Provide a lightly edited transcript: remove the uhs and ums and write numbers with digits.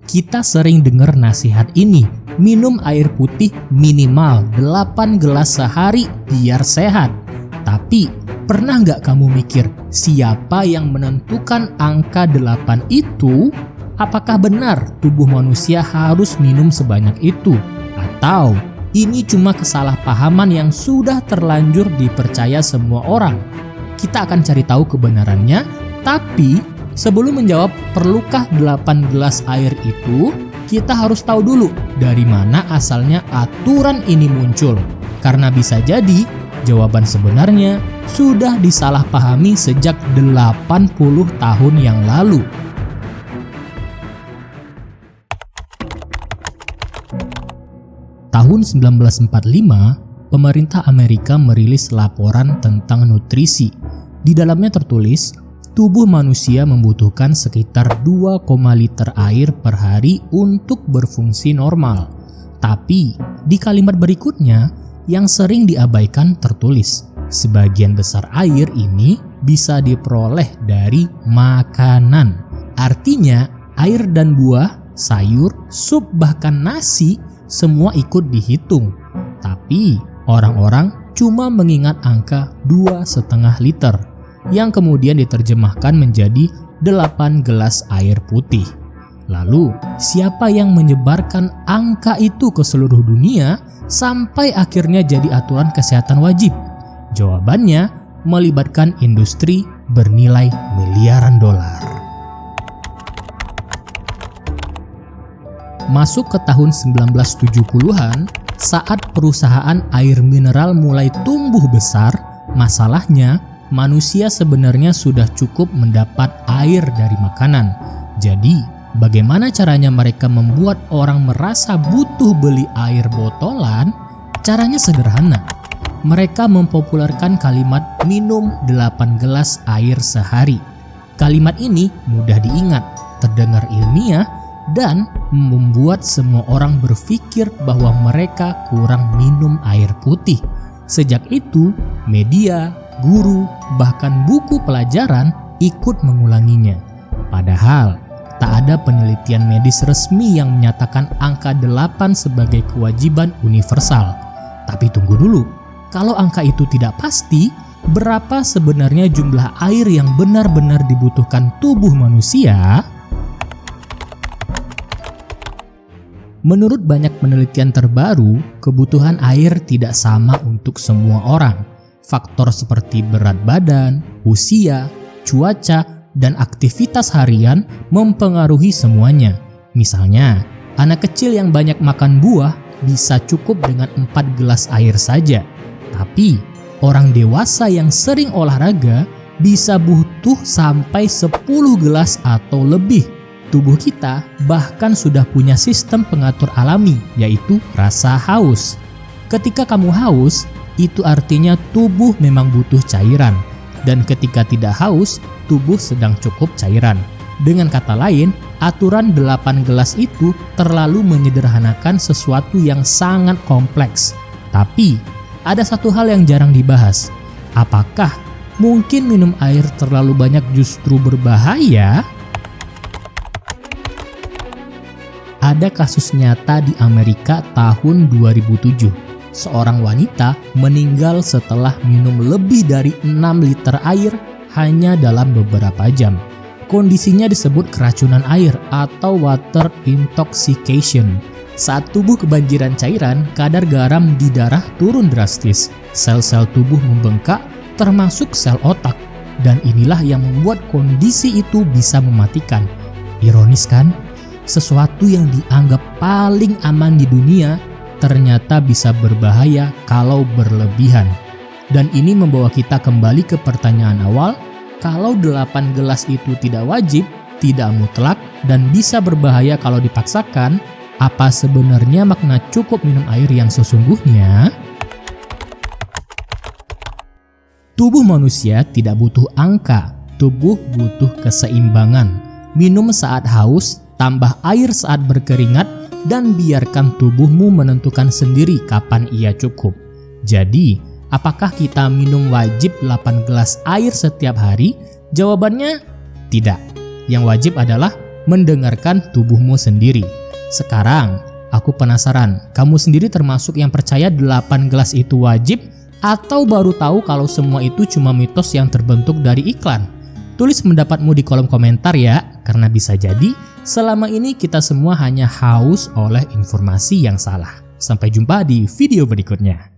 Kita sering dengar nasihat ini, minum air putih minimal 8 gelas sehari biar sehat. Tapi, pernah nggak kamu mikir siapa yang menentukan angka 8 itu? Apakah benar tubuh manusia harus minum sebanyak itu? Atau ini cuma kesalahpahaman yang sudah terlanjur dipercaya semua orang? Kita akan cari tahu kebenarannya, tapi sebelum menjawab perlukah 8 gelas air itu, kita harus tahu dulu dari mana asalnya aturan ini muncul. Karena bisa jadi jawaban sebenarnya sudah disalahpahami sejak 80 tahun yang lalu. Tahun 1945, pemerintah Amerika merilis laporan tentang nutrisi. Di dalamnya tertulis, tubuh manusia membutuhkan sekitar 2, liter air per hari untuk berfungsi normal. Tapi, di kalimat berikutnya, yang sering diabaikan tertulis, sebagian besar air ini bisa diperoleh dari makanan. Artinya, air dan buah, sayur, sup, bahkan nasi, semua ikut dihitung. Tapi, orang-orang cuma mengingat angka 2,5 liter, yang kemudian diterjemahkan menjadi 8 gelas air putih. Lalu, siapa yang menyebarkan angka itu ke seluruh dunia sampai akhirnya jadi aturan kesehatan wajib? Jawabannya melibatkan industri bernilai miliaran dolar. Masuk ke tahun 1970-an, saat perusahaan air mineral mulai tumbuh besar, masalahnya manusia sebenarnya sudah cukup mendapat air dari makanan. Jadi, bagaimana caranya mereka membuat orang merasa butuh beli air botolan? Caranya sederhana. Mereka mempopulerkan kalimat minum 8 gelas air sehari. Kalimat ini mudah diingat, terdengar ilmiah, dan membuat semua orang berpikir bahwa mereka kurang minum air putih. Sejak itu, media, guru, bahkan buku pelajaran ikut mengulanginya. Padahal, tak ada penelitian medis resmi yang menyatakan angka 8 sebagai kewajiban universal. Tapi tunggu dulu, kalau angka itu tidak pasti, berapa sebenarnya jumlah air yang benar-benar dibutuhkan tubuh manusia? Menurut banyak penelitian terbaru, kebutuhan air tidak sama untuk semua orang. Faktor seperti berat badan, usia, cuaca, dan aktivitas harian mempengaruhi semuanya. Misalnya, anak kecil yang banyak makan buah bisa cukup dengan 4 gelas air saja. Tapi, orang dewasa yang sering olahraga bisa butuh sampai 10 gelas atau lebih. Tubuh kita bahkan sudah punya sistem pengatur alami, yaitu rasa haus. Ketika kamu haus, itu artinya tubuh memang butuh cairan. Dan ketika tidak haus, tubuh sedang cukup cairan. Dengan kata lain, aturan 8 gelas itu terlalu menyederhanakan sesuatu yang sangat kompleks. Tapi, ada satu hal yang jarang dibahas. Apakah mungkin minum air terlalu banyak justru berbahaya? Ada kasus nyata di Amerika tahun 2007. Seorang wanita meninggal setelah minum lebih dari 6 liter air hanya dalam beberapa jam. Kondisinya disebut keracunan air atau water intoxication. Saat tubuh kebanjiran cairan, kadar garam di darah turun drastis. Sel-sel tubuh membengkak, termasuk sel otak. Dan inilah yang membuat kondisi itu bisa mematikan. Ironis kan? Sesuatu yang dianggap paling aman di dunia ternyata bisa berbahaya kalau berlebihan. Dan ini membawa kita kembali ke pertanyaan awal, kalau 8 gelas itu tidak wajib, tidak mutlak, dan bisa berbahaya kalau dipaksakan, apa sebenarnya makna cukup minum air yang sesungguhnya? Tubuh manusia tidak butuh angka, tubuh butuh keseimbangan. Minum saat haus, tambah air saat berkeringat, dan biarkan tubuhmu menentukan sendiri kapan ia cukup. Jadi, apakah kita minum wajib 8 gelas air setiap hari? Jawabannya tidak. Yang wajib adalah mendengarkan tubuhmu sendiri. Sekarang, aku penasaran, kamu sendiri termasuk yang percaya 8 gelas itu wajib atau baru tahu kalau semua itu cuma mitos yang terbentuk dari iklan? Tulis pendapatmu di kolom komentar ya, karena bisa jadi selama ini kita semua hanya haus oleh informasi yang salah. Sampai jumpa di video berikutnya.